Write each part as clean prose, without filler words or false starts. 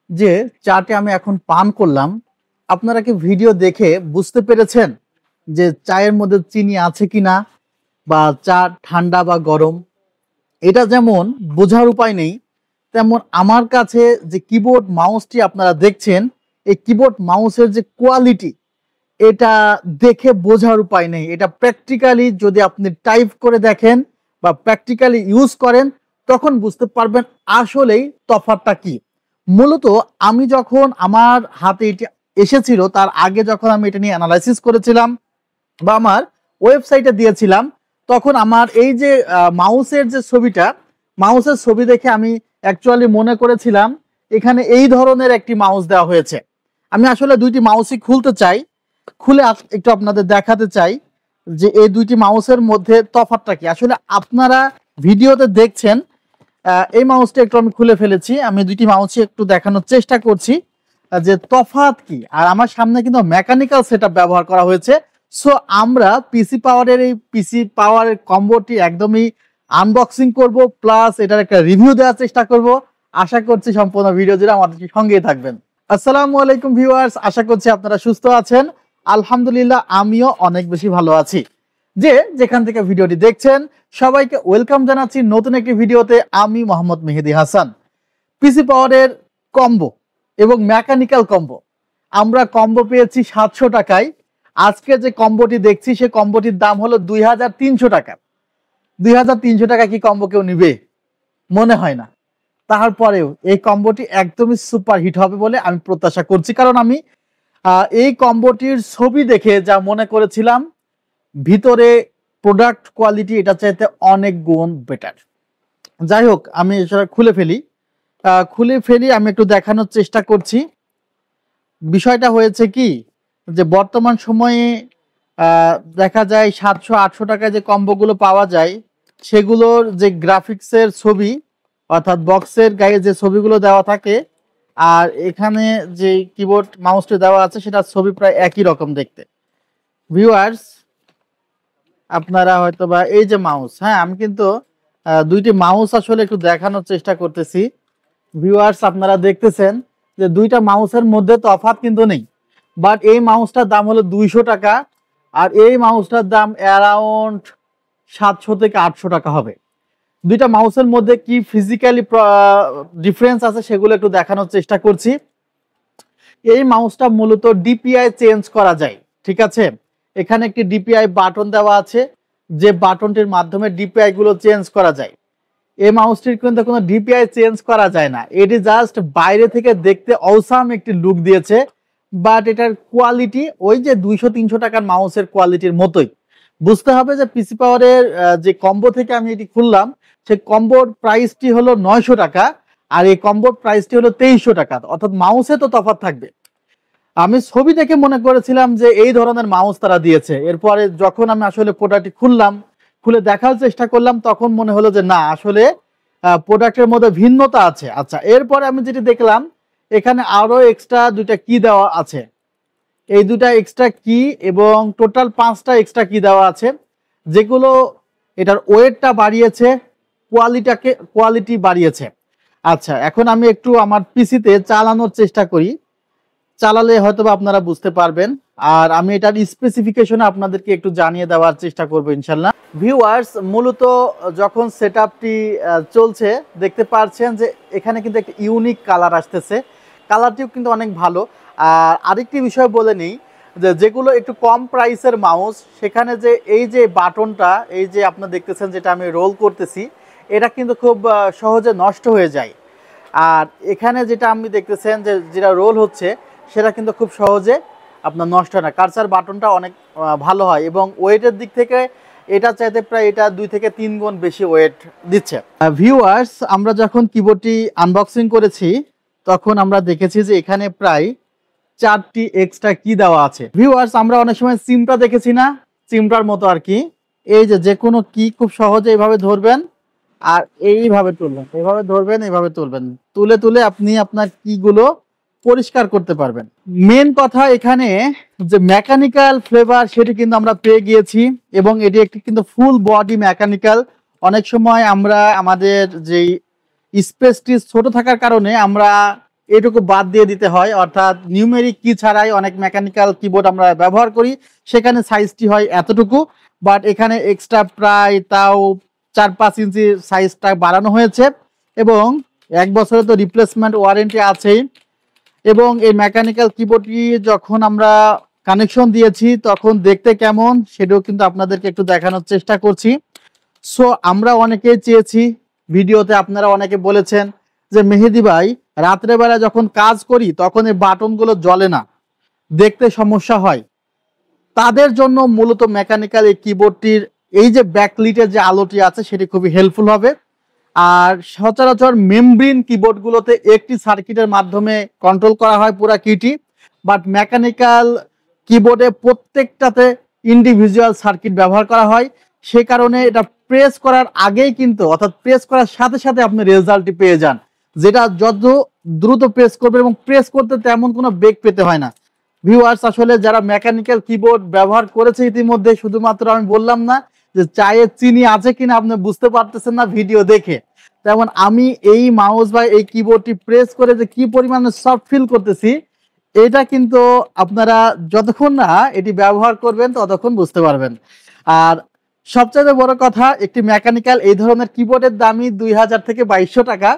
যে চাটি আমি এখন পান করলাম, আপনারা কি ভিডিও দেখে বুঝতে পেরেছেন যে চায়ের মধ্যে চিনি আছে কিনা বা চা ঠান্ডা বা গরম? এটা যেমন বোঝার উপায় নেই, তেমন আমার কাছে যে কিবোর্ড মাউসটি আপনারা দেখছেন, এই কিবোর্ড মাউসের যে কোয়ালিটি, এটা দেখে বোঝার উপায় নেই। এটা প্র্যাকটিক্যালি যদি আপনি টাইপ করে দেখেন বা প্র্যাকটিক্যালি ইউজ করেন, তখন বুঝতে পারবেন আসলেই তফাৎটা কি। মূলত আমি যখন আমার হাতে এটি এসেছিল, তার আগে যখন আমি এটা নিয়ে অ্যানালাইসিস করেছিলাম বা আমার ওয়েবসাইটে দিয়েছিলাম, তখন আমার এই যে মাউসের যে ছবিটা, মাউসের ছবি দেখে আমি অ্যাকচুয়ালি মনে করেছিলাম এখানে এই ধরনের একটি মাউস দেওয়া হয়েছে। আমি আসলে দুইটি মাউসই খুলতে চাই, খুলে একটু আপনাদের দেখাতে চাই যে এই দুইটি মাউসের মধ্যে তফাৎটা কি। আসলে আপনারা ভিডিওতে দেখছেন, এই মাউসটা একটু আমি খুলে ফেলেছি, আমি দুইটি মাউসই একটু দেখানোর চেষ্টা করছি যে তফাৎ কি। আর আমার সামনে কিন্তু মেকানিক্যাল সেটআপ ব্যবহার করা হয়েছে। সো আমরা পিসি পাওয়ারের এই পিসি পাওয়ারের কম্বোটি একদমই আনবক্সিং করব, প্লাস এটার একটা রিভিউ দেওয়ার চেষ্টা করব। আশা করছি সম্পূর্ণ ভিডিও জুড়ে আমাদের সঙ্গেই থাকবেন। আসসালামু আলাইকুম ভিউয়ার্স, আশা করছি আপনারা সুস্থ আছেন। আলহামদুলিল্লাহ, আমিও অনেক বেশি ভালো আছি। যে যেখান থেকে ভিডিওটি দেখছেন সবাইকে ওয়েলকাম জানাচ্ছি নতুন একটি ভিডিওতে। আমি মোহাম্মদ মেহেদি হাসান। পিসি পাওয়ারের কম্বো এবং মেকানিক্যাল কম্বো, আমরা কম্বো পেয়েছি 700 টাকায়। আজকে যে কম্বোটি দেখছি সে কম্বোটির দাম হলো 2300 টাকা। 2300 টাকা কি কম্বো কেউ নিবে? মনে হয় না। তারপরেও এই কম্বোটি একদমই সুপার হিট হবে বলে আমি প্রত্যাশা করছি, কারণ আমি এই কম্বোটির ছবি দেখে যা মনে করেছিলাম, ভিতরে প্রোডাক্ট কোয়ালিটি এটা চাইতে অনেক গুণ বেটার। যাই হোক, আমি সেটা খুলে ফেলি আমি একটু দেখানোর চেষ্টা করছি। বিষয়টা হয়েছে কি, যে বর্তমান সময়ে দেখা যায় 700-800 টাকায় যে কম্বোগুলো পাওয়া যায়, সেগুলোর যে গ্রাফিক্সের ছবি, অর্থাৎ বক্সের গায়ে যে ছবিগুলো দেওয়া থাকে আর এখানে যে কিবোর্ড মাউসটি দেওয়া আছে সেটার ছবি প্রায় একই রকম দেখতে। ভিউয়ার্স, আপনারা হয়তো বা এই যে মাউস, হ্যাঁ আমি কিন্তু দুইটি মাউস আসলে একটু দেখানোর চেষ্টা করতেছি। ভিউয়ার্স, আপনারা দেখতেছেন যে দুইটা মাউসের মধ্যে তফাৎ কিন্তু নেই, বাট এই মাউসটার দাম হলো 200 টাকা আর এই মাউসটার দাম অ্যারাউন্ড 700 থেকে 800 টাকা হবে। দুইটা মাউসের মধ্যে কি ফিজিক্যালি ডিফারেন্স আছে সেগুলো একটু দেখানোর চেষ্টা করছি। এই মাউসটা মূলত ডিপিআই চেঞ্জ করা যায়, ঠিক আছে? এখানে একটি ডিপিআই বাটন দেওয়া আছে, যে বাটনটির মাধ্যমে ডিপিআই গুলো চেঞ্জ করা যায়। এই মাউসটির কিন্তু কোনো ডিপিআই চেঞ্জ করা যায় না, এটি জাস্ট বাইরে থেকে দেখতে অসাম একটি লুক দিয়েছে, বাট এটার কোয়ালিটি ওই যে 200-300 টাকার মাউসের কোয়ালিটির মতোই। বুঝতে হবে যে পিসি পাওয়ারের যে কম্বো থেকে আমি এটি খুললাম, সেই কম্বোর প্রাইসটি হলো 900 টাকা আর এই কম্বোর প্রাইসটি হলো 2300 টাকা, অর্থাৎ মাউসে তো তফাৎ থাকবে। আমি ছবি দেখে মনে করেছিলাম যে এই ধরনের মাউস তারা দিয়েছে, এরপরে যখন আমি আসলে প্রোডাক্টটি খুলে দেখার চেষ্টা করলাম, তখন মনে হলো যে না, আসলে প্রোডাক্টের মধ্যে ভিন্নতা আছে। আচ্ছা, এরপরে আমি যেটি দেখলাম, এখানে আরো এক্সট্রা দুইটা কি দেওয়া আছে, এই দুটা এক্সট্রা কি এবং টোটাল 5টা এক্সট্রা কি দেওয়া আছে, যেগুলো এটার ওয়েটটা বাড়িয়েছে, কোয়ালিটি বাড়িয়েছে। আচ্ছা, এখন আমি একটু আমার পিসিতে চালানোর চেষ্টা করি, চালালে হয়তো আপনারা বুঝতে পারবেন, আর আমি এটার স্পেসিফিকেশন আপনাদেরকে একটু জানিয়ে দেওয়ার চেষ্টা করবো ইনশাল্লাহ। ভিউয়ার্স, মূলত যখন সেটআপটি চলছে দেখতে পাচ্ছেন যে এখানে কিন্তু একটা ইউনিক কালার আসতেছে, কালারটিও কিন্তু অনেক ভালো। আর আরেকটি বিষয় বলে নিই, যে যেগুলো একটু কম প্রাইসের মাউস, সেখানে যে এই যে বাটনটা, এই যে আপনারা দেখতেছেন যেটা আমি রোল করতেছি, এটা কিন্তু খুব সহজে নষ্ট হয়ে যায়। আর এখানে যেটা আপনি দেখতেছেন যে যেটা রোল হচ্ছে, সেটা কিন্তু খুব সহজে আপনার নষ্ট হয় না। কার্সার বাটনটা অনেক ভালো হয় এবং ওয়েটের দিক থেকে এটা চাইতে প্রায় এটা 2 থেকে 3 গুণ বেশি ওয়েট দিচ্ছে। ভিউয়ার্স, আমরা যখন কিবোর্ডটি আনবক্সিং করেছি তখন আমরা দেখেছি যে এখানে প্রায় 4টি এক্সট্রা কি দেওয়া আছে। ভিউয়ার্স, আমরা অনেক সময় সিমটা দেখেছি না, সিমটার মতো আর কি। এই যে কোনো কি খুব সহজে এইভাবে ধরবেন আর এইভাবে তুলবেন, এইভাবে ধরবেন, এইভাবে তুলবেন, তুলে আপনি আপনার কিগুলো পরিষ্কার করতে পারবেন। মেন কথা এখানে যে মেকানিক্যাল ফ্লেভার সেটি কিন্তু আমরা পেয়ে গিয়েছি এবং এটি একটি কিন্তু ফুল বডি মেকানিক্যাল। অনেক সময় আমরা আমাদের যেই স্পেসটি ছোট থাকার কারণে আমরা এটুকু বাদ দিয়ে দিতে হয়, অর্থাৎ নিউমেরিক কি ছাড়াই অনেক মেকানিক্যাল কিবোর্ড আমরা ব্যবহার করি, সেখানে সাইজটি হয় এতটুকু, বাট এখানে এক্সট্রা প্রায় তাও 4-5 ইঞ্চি সাইজটা বাড়ানো হয়েছে এবং 1 বছরে তো রিপ্লেসমেন্ট ওয়ারেন্টি আছেই। এবং এই মেকানিক্যাল কিবোর্ডটি যখন আমরা কানেকশন দিয়েছি তখন দেখতে কেমন সেটাও কিন্তু আপনাদেরকে একটু দেখানোর চেষ্টা করছি। সো আমরা অনেকেই চেয়েছি, ভিডিওতে আপনারা অনেকে বলেছেন যে মেহেদি ভাই রাত্রেবেলা যখন কাজ করি তখন এই বাটনগুলো জ্বলে না, দেখতে সমস্যা হয়। তাদের জন্য মূলত মেকানিক্যাল এই কিবোর্ডটির এই যে ব্যাকলিটের যে আলোটি আছে সেটি খুবই হেল্পফুল হবে। আর সচরাচর মেমব্রেন কিবোর্ডগুলোতে একটি সার্কিটের মাধ্যমে কন্ট্রোল করা হয় পুরা কিটি, বাট মেকানিক্যাল কিবোর্ডে প্রত্যেকটাতে ইন্ডিভিজুয়াল সার্কিট ব্যবহার করা হয়। সে কারণে এটা প্রেস করার আগেই কিন্তু, অর্থাৎ প্রেস করার সাথে সাথে আপনি রেজাল্টটি পেয়ে যান, যেটা যত দ্রুত প্রেস করবে এবং প্রেস করতে তেমন কোনো বেগ পেতে হয় না। ভিউয়ার্স, আসলে যারা মেকানিক্যাল কিবোর্ড ব্যবহার করেছে ইতিমধ্যে, শুধুমাত্র আমি বললাম না যে চায়ে চিনি আছে কিনা আপনি বুঝতে পারতেছেন না ভিডিও দেখে, তেমন আমি এই মাউস বা এই কিবোর্ডটি প্রেস করে যে কি পরিমাণে সফট ফিল করতেছি, এটা কিন্তু আপনারা যতক্ষণ না এটি ব্যবহার করবেন ততক্ষণ বুঝতে পারবেন। আর সবচেয়ে বড় কথা, একটি মেকানিক্যাল এই ধরনের কিবোর্ডের দামই 2000 থেকে 2200 টাকা,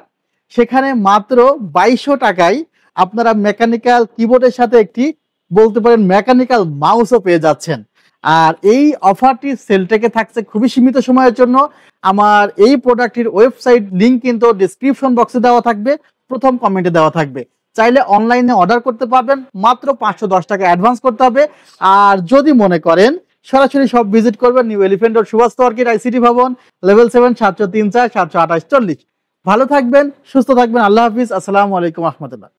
সেখানে মাত্র 2200 টাকায় আপনারা মেকানিক্যাল কিবোর্ডের সাথে একটি বলতে পারেন মেকানিক্যাল মাউসও পেয়ে যাচ্ছেন। আর এই অফারটি সেলটেকে থাকছে খুবই সীমিত সময়ের জন্য। আমার এই প্রোডাক্টটির ওয়েবসাইট লিংক কিন্তু ডিসক্রিপশন বক্সে দেওয়া থাকবে, প্রথম কমেন্টে দেওয়া থাকবে। চাইলে অনলাইনে অর্ডার করতে পারবেন, মাত্র 510 টাকা অ্যাডভান্স করতে হবে। আর যদি মনে করেন সরাসরি সব ভিজিট করবেন new elephant road Subhash market ICT Bhaban, level 7, 703 4 728 40। ভালো থাকবেন, সুস্থ থাকবেন, আল্লাহ হাফিজ, আসসালামু আলাইকুম রহমতুল্লাহ।